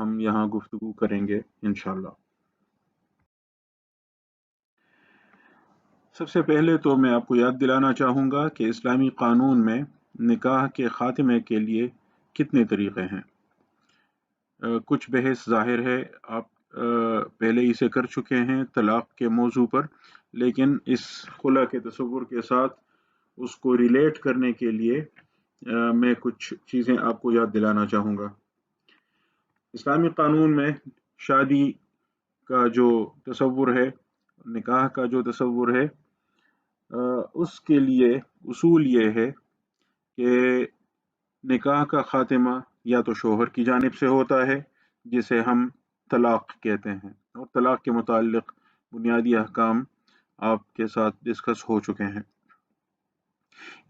हम यहाँ गुफ्तगू करेंगे इंशाअल्लाह। सबसे पहले तो मैं आपको याद दिलाना चाहूँगा कि इस्लामी क़ानून में निकाह के ख़ात्मे के लिए कितने तरीक़े हैं। कुछ बहस ज़ाहिर है आप पहले इसे कर चुके हैं तलाक़ के मौजू पर, लेकिन इस खुला के तसव्वुर के साथ उसको रिलेट करने के लिए मैं कुछ चीज़ें आपको याद दिलाना चाहूँगा। इस्लामी क़ानून में शादी का जो तसव्वुर है, निकाह का जो तसव्वुर है, उसके लिए उसूल ये है कि निकाह का ख़ात्मा या तो शोहर की जानिब से होता है जिसे हम तलाक़ कहते हैं, और तलाक़ के मुताल्लिक़ बुनियादी अहकाम आपके साथ डिस्कस हो चुके हैं,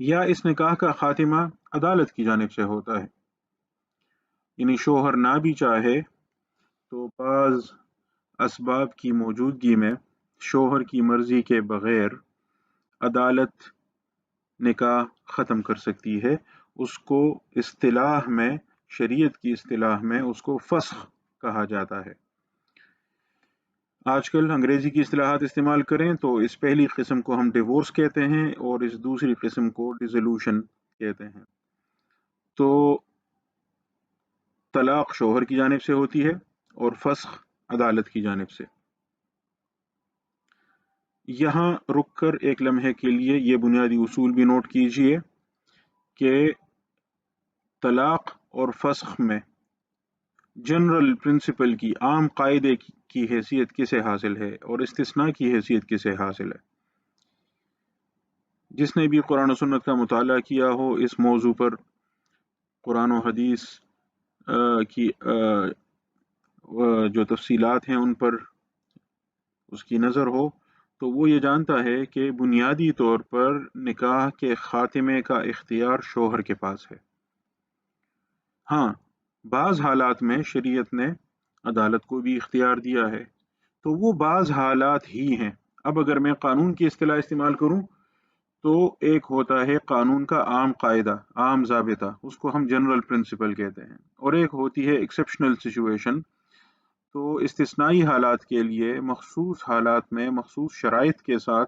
या इस निकाह का ख़ात्मा अदालत की जानिब से होता है। यानी शोहर ना भी चाहे तो बाज़ असबाब की मौजूदगी में शोहर की मर्ज़ी के बग़ैर अदालत निकाह ख़त्म कर सकती है। उसको इस्तिलाह में, शरीयत की इस्तिलाह में उसको फ़स्ख़ कहा जाता है। आजकल अंग्रेज़ी की इस्तिलाहात इस्तेमाल करें तो इस पहली किस्म को हम डिवोर्स कहते हैं और इस दूसरी किस्म को डिसोल्यूशन कहते हैं। तो तलाक़ शोहर की जानिब से होती है और फ़स्ख़ अदालत की जानिब से। यहाँ रुक कर एक लम्हे के लिए ये बुनियादी उसूल भी नोट कीजिए कि तलाक़ और फ़स्ख़ में जनरल प्रिंसिपल की, आम कायदे की हैसियत किसे हासिल है और इस्तिस्ना की हैसियत किसे हासिल है। जिसने भी कुरान और सुन्नत का मुताला किया हो इस मौजू पर, कुरान और हदीस की जो तफसीलात हैं उन पर उसकी नज़र हो, तो वो ये जानता है कि बुनियादी तौर पर निकाह के ख़ात्मे का इख्तियार शोहर के पास है। हाँ, बाज़ हालात में शरीयत ने अदालत को भी इख्तियार दिया है, तो वो बाज़ हालात ही हैं। अब अगर मैं कानून की इस्तिलाह इस्तेमाल करूं तो एक होता है कानून का आम कायदा, आम ज़ाबिता, उसको हम जनरल प्रिंसिपल कहते हैं, और एक होती है एक्सेप्शनल सिचुएशन। तो इस्तिस्नाई हालात के लिए मखसूस हालात में मखसूस शराइत के साथ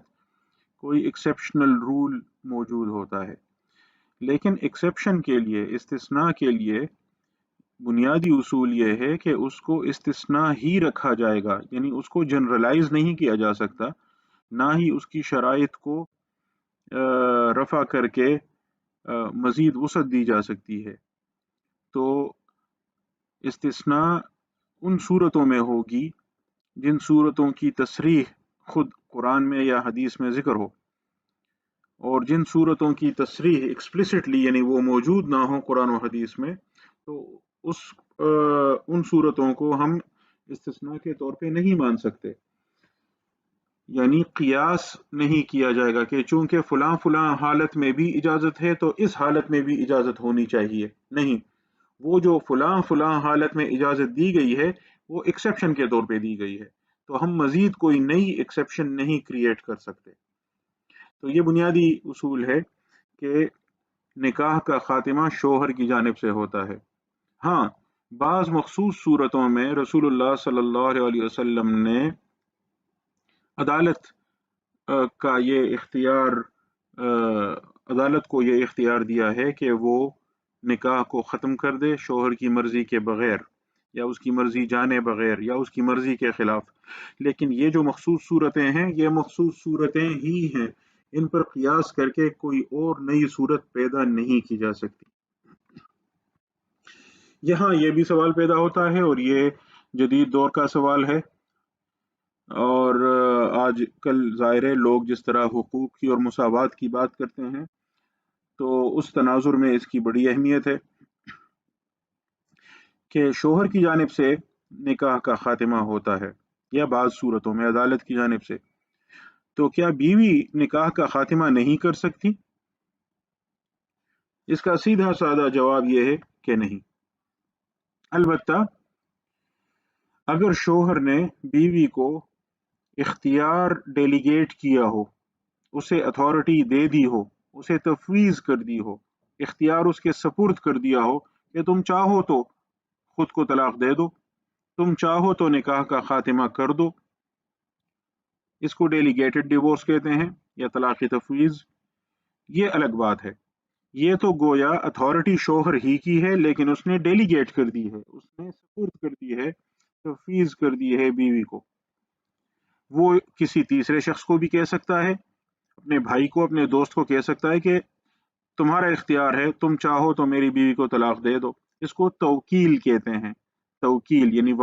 कोई एक्सेप्शनल रूल मौजूद होता है, लेकिन एक्सेप्शन के लिए, इस्तिस्ना के लिए बुनियादी उसूल ये है कि उसको इस्तिस्ना ही रखा जाएगा, यानी उसको जनरलाइज नहीं किया जा सकता, ना ही उसकी शराइत को रफ़ा करके मज़ीद वुसअत दी जा सकती है। तो इस्तिस्ना उन सूरतों में होगी जिन सूरतों की तसरीह खुद कुरान में या हदीस में ज़िक्र हो, और जिन सूरतों की तसरीह एक्सप्लिसिटली यानी वो मौजूद ना हो कुरान और हदीस में, तो उन सूरतों को हम इस्तिस्ना के तौर पे नहीं मान सकते। यानी क़ियास नहीं किया जाएगा कि चूंकि फलां फलां हालत में भी इजाज़त है तो इस हालत में भी इजाज़त होनी चाहिए। नहीं, वो जो फलां फलां हालत में इजाज़त दी गई है वो एक्सेप्शन के तौर पे दी गई है, तो हम मज़ीद कोई नई एक्सेप्शन नहीं क्रिएट कर सकते। तो ये बुनियादी उसूल है कि निकाह का ख़ात्मा शोहर की जानिब से होता है। हाँ, बाज़ मखसूस सूरतों में रसूलुल्लाह सल्लल्लाहु अलैहि वसल्लम ने अदालत का ये इख्तियार, अदालत को ये इख्तियार दिया है कि वो निकाह को ख़त्म कर दे शोहर की मर्ज़ी के बग़ैर, या उसकी मर्ज़ी जाने बग़ैर, या उसकी मर्ज़ी के ख़िलाफ़। लेकिन ये जो मखसूस सूरतें हैं ये मखसूस सूरतें ही हैं, इन पर क़ियास करके कोई और नई सूरत पैदा नहीं की जा सकती। यहाँ ये भी सवाल पैदा होता है, और ये जदीद दौर का सवाल है, और आज कल ज़ाहिर है लोग जिस तरह हुकूक की और मुसावात की बात करते हैं, तो उस तनाजुर में इसकी बड़ी अहमियत है कि शोहर की जानिब से निकाह का ख़ात्मा होता है या बाज़ सूरतों में अदालत की जानिब से, तो क्या बीवी निकाह का ख़ात्मा नहीं कर सकती? इसका सीधा साधा जवाब यह है कि नहीं। अलबत्ता अगर शोहर ने बीवी को इख्तियार डेलीगेट किया हो, उसे अथॉरिटी दे दी हो, उसे तफवीज़ कर दी हो, इख्तियार उसके सपुर्द कर दिया हो कि तुम चाहो तो खुद को तलाक दे दो, तुम चाहो तो निकाह का खातिमा कर दो। इसको डेलीगेटेड डिवोर्स कहते हैं या तलाक़ तफवीज़। ये अलग बात है। ये तो गोया अथॉरिटी शोहर ही की है, लेकिन उसने डेलीगेट कर दी है, उसने सुपुर्द कर दी है, तफवीज़ कर दी है बीवी को। वो किसी तीसरे शख्स को भी कह सकता है, अपने भाई को, अपने दोस्त को कह सकता है कि तुम्हारा इख्तियार है, तुम चाहो तो मेरी बीवी को तलाक दे दो। इसको तवकील कहते हैं। तवकील यानी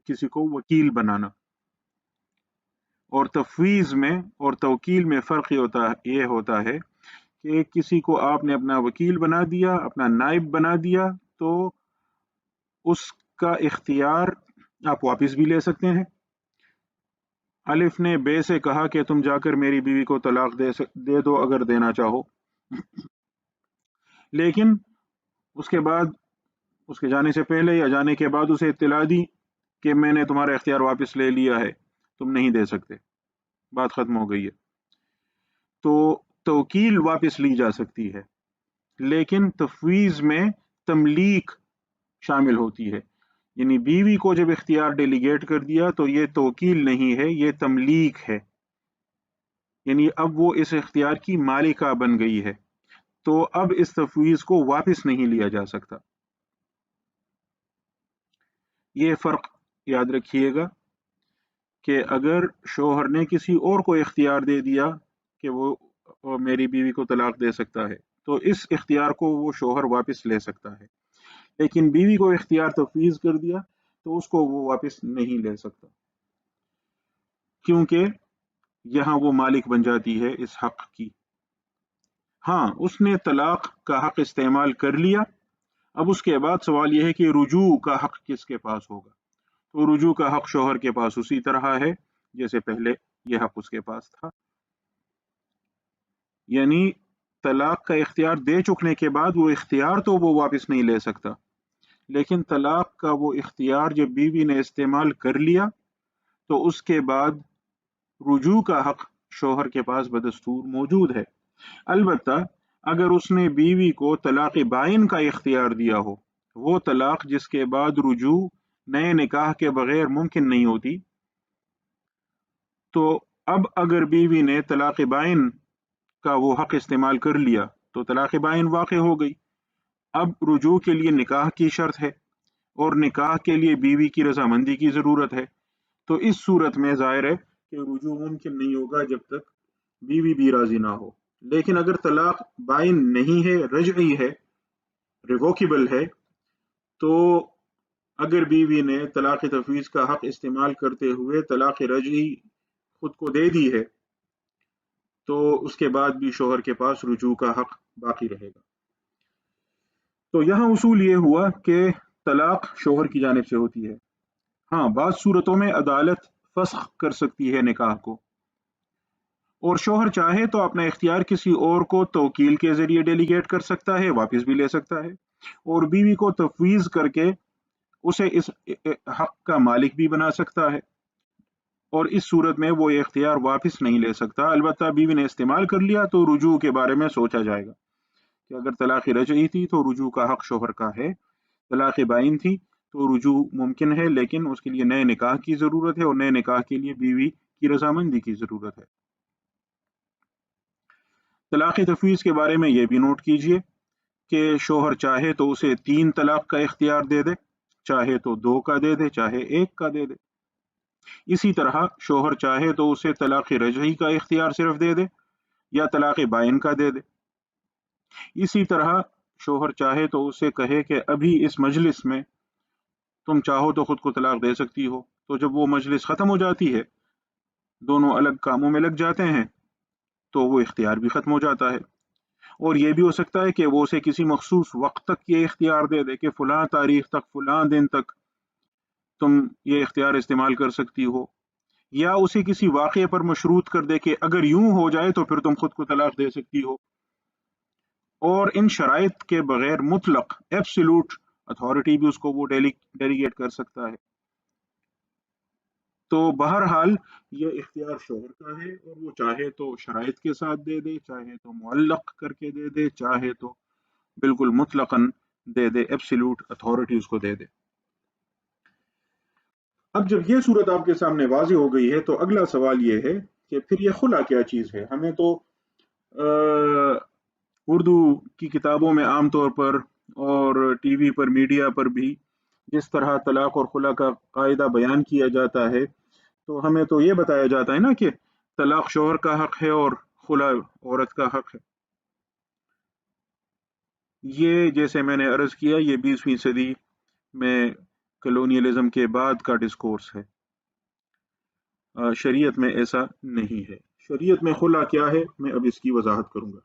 किसी को वकील बनाना। और तफवीज़ में और तवकील में फ़र्क ये होता है कि किसी को आपने अपना वकील बना दिया, अपना नाइब बना दिया, तो उसका इख्तियार आप वापस भी ले सकते हैं। अलिफ ने बे से कहा कि तुम जाकर मेरी बीवी को तलाक दे दो अगर देना चाहो, लेकिन उसके बाद, उसके जाने से पहले या जाने के बाद उसे इत्तला दी कि मैंने तुम्हारा इख्तियार वापस ले लिया है, तुम नहीं दे सकते, बात खत्म हो गई है। तो तवकील वापस ली जा सकती है, लेकिन तफवीज़ में तमलीक शामिल होती है। यानी बीवी को जब इख्तियार डेलीगेट कर दिया तो ये तवकील नहीं है, ये तमलीक है। यानी अब वो इस इख्तियार की मालिका बन गई है, तो अब इस तफवीज़ को वापस नहीं लिया जा सकता। ये फ़र्क याद रखिएगा कि अगर शोहर ने किसी और को इख्तियार दे दिया कि वो मेरी बीवी को तलाक दे सकता है, तो इस इख्तियार को वो शोहर वापस ले सकता है। लेकिन बीवी को इख्तियार तफवीज़ कर दिया तो उसको वो वापस नहीं ले सकता, क्योंकि यहाँ वो मालिक बन जाती है इस हक की। हाँ, उसने तलाक का हक इस्तेमाल कर लिया। अब उसके बाद सवाल यह है कि रुजू का हक किसके पास होगा। तो रुजू का हक शोहर के पास उसी तरह है जैसे पहले यह हक उसके पास था। यानी तलाक का इख्तियार दे चुकने के बाद वो इख्तियार तो वो वापस नहीं ले सकता, लेकिन तलाक का वो इख्तियार जब बीवी ने इस्तेमाल कर लिया तो उसके बाद रुजू का हक शोहर के पास बदस्तूर मौजूद है। अलबत्ता अगर उसने बीवी को तलाक बाइन का इख्तियार दिया हो, वो तलाक जिसके बाद रुजू नए निकाह के बगैर मुमकिन नहीं होती, तो अब अगर बीवी ने तलाक बाइन का वो हक इस्तेमाल कर लिया तो तलाक बाइन वाक़ हो गई। अब रुजू के लिए निकाह की शर्त है और निकाह के लिए बीवी की रजामंदी की ज़रूरत है। तो इस सूरत में ज़ाहिर है कि रुजू मुमकिन नहीं होगा जब तक बीवी भी राजी ना हो। लेकिन अगर तलाक बाइन नहीं है, रजई है, रिवोकेबल है, तो अगर बीवी ने तलाक तफवीज़ का हक इस्तेमाल करते हुए तलाक रजई खुद को दे दी है, तो उसके बाद भी शोहर के पास रुजू का हक बाकी रहेगा। तो यहाँ उसूल ये हुआ कि तलाक शोहर की जानिब से होती है। हाँ, बाज़ सूरतों में अदालत फस्ख कर सकती है निकाह को, और शोहर चाहे तो अपना इख्तियार किसी और को तवकील के जरिए डेलीगेट कर सकता है, वापस भी ले सकता है, और बीवी को तफवीज़ करके उसे इस हक का मालिक भी बना सकता है, और इस सूरत में वो इख्तियार वापस नहीं ले सकता। अलबत्ता बीवी ने इस्तेमाल कर लिया तो रुजू के बारे में सोचा जाएगा कि अगर तलाक़ रजई थी तो रुजू का हक शोहर का है, तलाक़ बाइन थी तो रुजू मुमकिन है, लेकिन उसके लिए नए निकाह की ज़रूरत है और नए निकाह के लिए बीवी की रजामंदी की ज़रूरत है। तलाक़ तफवीज़ के बारे में ये भी नोट कीजिए कि शोहर चाहे तो उसे 3 तलाक का इख्तियार दे दे, चाहे तो 2 का दे दे, चाहे 1 का दे दे। इसी तरह शोहर चाहे तो उसे तलाक़ रजई का इख्तियार सिर्फ दे दे या तलाक़ बाइन का दे दे। इसी तरह शोहर चाहे तो उसे कहे कि अभी इस मजलिस में तुम चाहो तो खुद को तलाक दे सकती हो। तो जब वो मजलिस ख़त्म हो जाती है, दोनों अलग कामों में लग जाते हैं, तो वो इख्तियार भी ख़त्म हो जाता है। और ये भी हो सकता है कि वो उसे किसी मखसूस वक्त तक ये इख्तियार दे दे कि फ़लाँ तारीख तक, फ़लाँ दिन तक तुम ये इख्तियार इस्तेमाल कर सकती हो, या उसे किसी वाक़ये पर मशरूत कर दे कि अगर यूँ हो जाए तो फिर तुम खुद को तलाक दे सकती हो। और इन शराइत के बगैर मुतलक एब्सोल्यूट अथॉरिटी भी उसको वो डेलीगेट कर सकता है। तो बहरहाल ये इख्तियार शोहर का है, और वो चाहे तो शराइत के साथ दे दे, चाहे तो मुअल्लक़ करके दे दे, चाहे तो बिल्कुल मुतलक़न दे दे, एब्सोल्यूट अथॉरिटी उसको दे दे। اب جب یہ صورت آپ کے سامنے واضح ہو گئی ہے تو اگلا سوال یہ ہے کہ پھر یہ خلا کیا چیز ہے؟ ہمیں تو اردو کی کتابوں میں عام طور پر اور ٹی وی پر میڈیا پر بھی جس طرح طلاق اور خلا کا قاعدہ بیان کیا جاتا ہے تو ہمیں تو یہ بتایا جاتا ہے نا کہ طلاق شوہر کا حق ہے اور خلا عورت کا حق ہے۔ یہ جیسے میں نے عرض کیا یہ 20ویں صدی میں کلونیلزم کے بعد کا ڈسکورس ہے، شریعت میں ایسا نہیں ہے۔ شریعت میں خلا کیا ہے میں اب اس کی وضاحت کروں گا۔